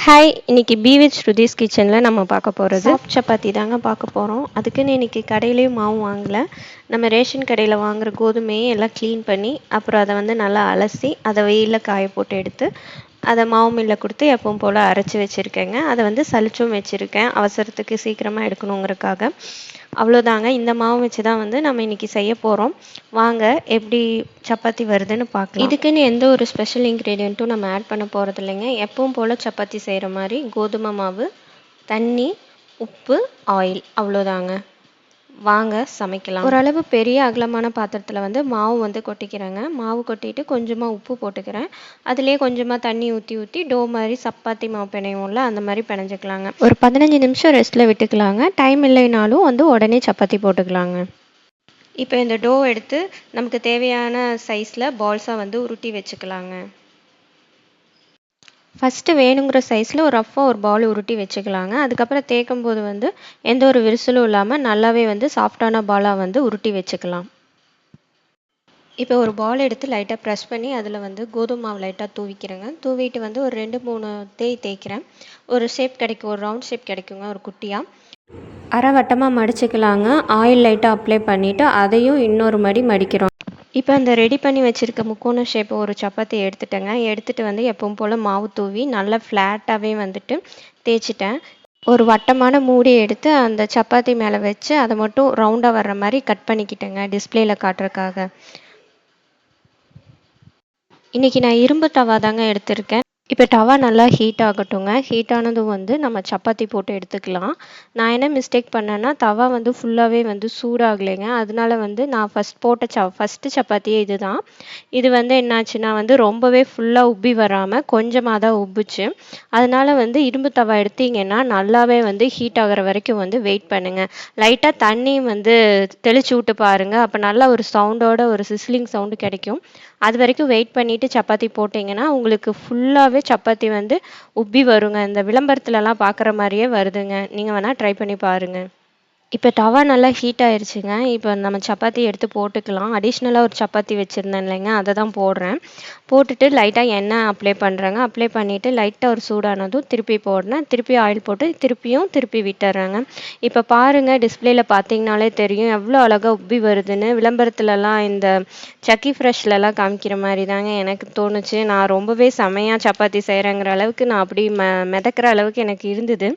Hi, இன்னைக்கு be with ஸ்ருதிஸ் கிச்சனில் நம்ம பார்க்க போகிறது சாஃப்ட் சப்பாத்தி தாங்க பார்க்க போகிறோம். அதுக்குன்னு இன்றைக்கி கடையிலேயும் மாவு வாங்கலை. நம்ம ரேஷன் கடையில் வாங்குகிற கோதுமையை எல்லாம் க்ளீன் பண்ணி அப்புறம் அதை வந்து நல்லா அலசி அதை வெயிலில் காய போட்டு எடுத்து அதை மாவு மில்லில் கொடுத்து எப்பவும் போல் அரைச்சி வச்சுருக்கேங்க. அதை வந்து சலிச்சும் வச்சுருக்கேன் அவசரத்துக்கு சீக்கிரமாக எடுக்கணுங்கிறதுக்காக. அவ்வளோதாங்க. இந்த மாவு வச்சு தான் வந்து நம்ம இன்றைக்கி செய்ய போகிறோம். வாங்க எப்படி சப்பாத்தி வருதுன்னு பார்க்கலாம். இதுக்குன்னு எந்த ஒரு ஸ்பெஷல் இன்க்ரீடியண்ட்டும் நம்ம ஆட் பண்ண போகிறது இல்லைங்க. எப்பவும் போல் சப்பாத்தி செய்கிற மாதிரி கோதுமை மாவு, தண்ணி, உப்பு, ஆயில், அவ்வளோதாங்க. வாங்க சமைக்கலாம். ஓரளவு பெரிய அகலமான பாத்திரத்தில் வந்து மாவு வந்து கொட்டிக்கிறேங்க. மாவு கொட்டிட்டு கொஞ்சமாக உப்பு போட்டுக்கிறேன். அதுலேயே கொஞ்சமாக தண்ணி ஊற்றி டோ மாதிரி சப்பாத்தி மாவு பிணையும்ல அந்த மாதிரி பிணைஞ்சிக்கலாங்க. ஒரு 15 நிமிஷம் ரெஸ்ட்டில் விட்டுக்கலாங்க. டைம் இல்லைனாலும் வந்து உடனே சப்பாத்தி போட்டுக்கலாங்க. இப்போ இந்த டோ எடுத்து நமக்கு தேவையான சைஸில் பால்ஸாக வந்து உருட்டி வச்சுக்கலாங்க. ஃபஸ்ட்டு வேணுங்கிற சைஸில் ஒரு ரஃப்பாக ஒரு பால் உருட்டி வச்சுக்கலாங்க. அதுக்கப்புறம் தேய்க்கும் போது வந்து எந்த ஒரு விரிசலும் இல்லாமல் நல்லாவே வந்து சாஃப்டான பாலாக வந்து உருட்டி வச்சுக்கலாம். இப்போ ஒரு பால் எடுத்து லைட்டாக ப்ரெஸ் பண்ணி அதில் வந்து கோதுமை மாவு லைட்டாக தூவிக்கிறேங்க. தூவிட்டு வந்து ஒரு 2-3 தேய்க்கிறேன். ஒரு ஷேப் கிடைக்கும், ஒரு ரவுண்ட் ஷேப் கிடைக்குங்க, ஒரு குட்டியாக. அரை வட்டமாக மடிச்சுக்கலாங்க. ஆயில் லைட்டாக அப்ளை பண்ணிவிட்டு அதையும் இன்னொரு மடி மடிக்கிறோம். இப்போ அந்த ரெடி பண்ணி வச்சுருக்க முக்கோண ஷேப் ஒரு சப்பாத்தி எடுத்துட்டேங்க. எடுத்துகிட்டு வந்து எப்பவும் போல் மாவு தூவி நல்லா ஃப்ளாட்டாகவே வந்துட்டு தேய்ச்சிட்டேன். ஒரு வட்டமான மூடி எடுத்து அந்த சப்பாத்தி மேலே வச்சு அதை மட்டும் ரவுண்டாக வர்ற மாதிரி கட் பண்ணிக்கிட்டேங்க டிஸ்பிளேயில் காட்டுறதுக்காக. இன்றைக்கி நான் இரும்பு தவா தாங்க எடுத்திருக்கேன். இப்போ டவா நல்லா ஹீட் ஆகட்டுங்க. ஹீட் ஆனதும் வந்து நம்ம சப்பாத்தி போட்டு எடுத்துக்கலாம். நான் என்ன மிஸ்டேக் பண்ணேன்னா தவா வந்து ஃபுல்லாகவே வந்து சூடாகலைங்க. அதனால வந்து நான் ஃபஸ்ட்டு சப்பாத்தியே இது தான். இது வந்து என்னாச்சுன்னா வந்து ரொம்பவே ஃபுல்லாக உப்பி வராமல் கொஞ்சமாக தான் உப்புச்சு. அதனால வந்து இரும்பு தவா எடுத்தீங்கன்னா நல்லாவே வந்து ஹீட் ஆகிற வரைக்கும் வந்து வெயிட் பண்ணுங்கள். லைட்டாக தண்ணி வந்து தெளிச்சு விட்டு பாருங்கள். அப்போ நல்லா ஒரு சவுண்டோட ஒரு சிஸ்லிங் சவுண்டு கிடைக்கும். அது வரைக்கும் வெயிட் பண்ணிவிட்டு சப்பாத்தி போட்டிங்கன்னா உங்களுக்கு ஃபுல்லாகவே சப்பாத்தி வந்து உப்பி வருங்க. இந்த விளம்பரத்துலலாம் பார்க்குற மாதிரியே வருதுங்க. நீங்கள் வேணால் ட்ரை பண்ணி பாருங்கள். இப்போ தவா நல்லா ஹீட் ஆயிடுச்சுங்க. இப்போ நம்ம சப்பாத்தி எடுத்து போட்டுக்கலாம். அடிஷ்னலாக ஒரு சப்பாத்தி வச்சுருந்தேன் இல்லைங்க, அதை தான் போடுறேன். போட்டுட்டு லைட்டாக எண்ணெய் அப்ளை பண்ணுறேங்க. அப்ளை பண்ணிவிட்டு லைட்டாக ஒரு சூடானதும் திருப்பி போடுறேன். திருப்பி ஆயில் போட்டு திருப்பி விட்டுறேங்க. இப்போ பாருங்கள், டிஸ்பிளேயில் பார்த்தீங்கனாலே தெரியும் எவ்வளோ அழகாக உப்பி வருதுன்னு. விளம்பரத்துலலாம் இந்த சக்கி ஃப்ரெஷ்லலாம் காமிக்கிற மாதிரி தாங்க எனக்கு தோணுச்சு. நான் ரொம்பவே செமையாக சப்பாத்தி செய்கிறேங்கிற அளவுக்கு நான் அப்படி மிதக்கிற அளவுக்கு எனக்கு இருந்தது.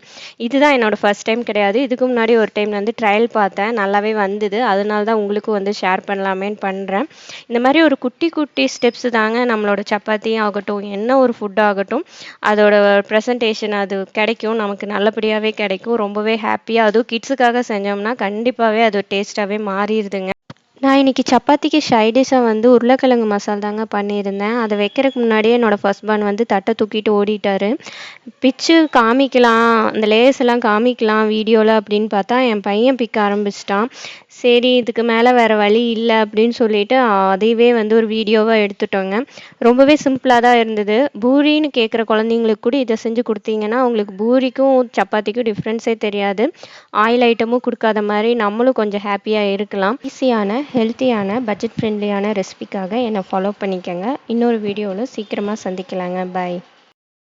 இதுதான் என்னோடய ஃபர்ஸ்ட் டைம் கிடையாது. இதுக்கு முன்னாடி ஒரு டைம் வந்து ட்ரையல் பார்த்தேன். நல்லாவே வந்தது. அதனால தான் உங்களுக்கும் வந்து ஷேர் பண்ணலாமேன்னு பண்ணுறேன். இந்த மாதிரி ஒரு குட்டி ஸ்டெப்ஸ் தாங்க நம்மளோட சப்பாத்தியும் ஆகட்டும், என்ன ஒரு ஃபுட் ஆகட்டும், அதோட ப்ரெசன்டேஷன் அது கிடைக்கும். நமக்கு நல்லபடியாகவே கிடைக்கும். ரொம்பவே ஹாப்பியாக அதுவும் கிட்ஸுக்காக செஞ்சோம்னா கண்டிப்பாகவே அது டேஸ்ட்டாகவே மாறிடுதுங்க. நான் இன்றைக்கி சப்பாத்திக்கு சைடிஷாக வந்து உருளைக்கிழங்கு மசாலா தாங்க பண்ணியிருந்தேன். அதை வைக்கிறதுக்கு முன்னாடியே என்னோடய ஃபர்ஸ்ட் பார்ன் வந்து தட்டை தூக்கிட்டு ஓடிட்டார். பிச்சு காமிக்கலாம், அந்த லேஸ் எல்லாம் காமிக்கலாம் வீடியோவில் அப்படின்னு பார்த்தா என் பையன் பிக்க ஆரம்பிச்சிட்டான். சரி, இதுக்கு மேலே வேறு வழி இல்லை அப்படின்னு சொல்லிட்டு அதையவே வந்து ஒரு வீடியோவாக எடுத்துட்டோங்க. ரொம்பவே சிம்பிளாக தான் இருந்தது. பூரின்னு கேட்குற குழந்தைங்களுக்கு கூட இதை செஞ்சு கொடுத்தீங்கன்னா அவங்களுக்கு பூரிக்கும் சப்பாத்திக்கும் டிஃப்ரென்ஸே தெரியாது. ஆயில் ஐட்டமும் கொடுக்காத மாதிரி நம்மளும் கொஞ்சம் ஹாப்பியாக இருக்கலாம். ஈஸியான, ஹெல்த்தியான, பட்ஜெட் ஃப்ரெண்ட்லியான ரெசிபிக்காக என்னை ஃபாலோ பண்ணிக்கோங்க. இன்னொரு வீடியோவில் சீக்கிரமாக சந்திக்கலாங்க. பாய்.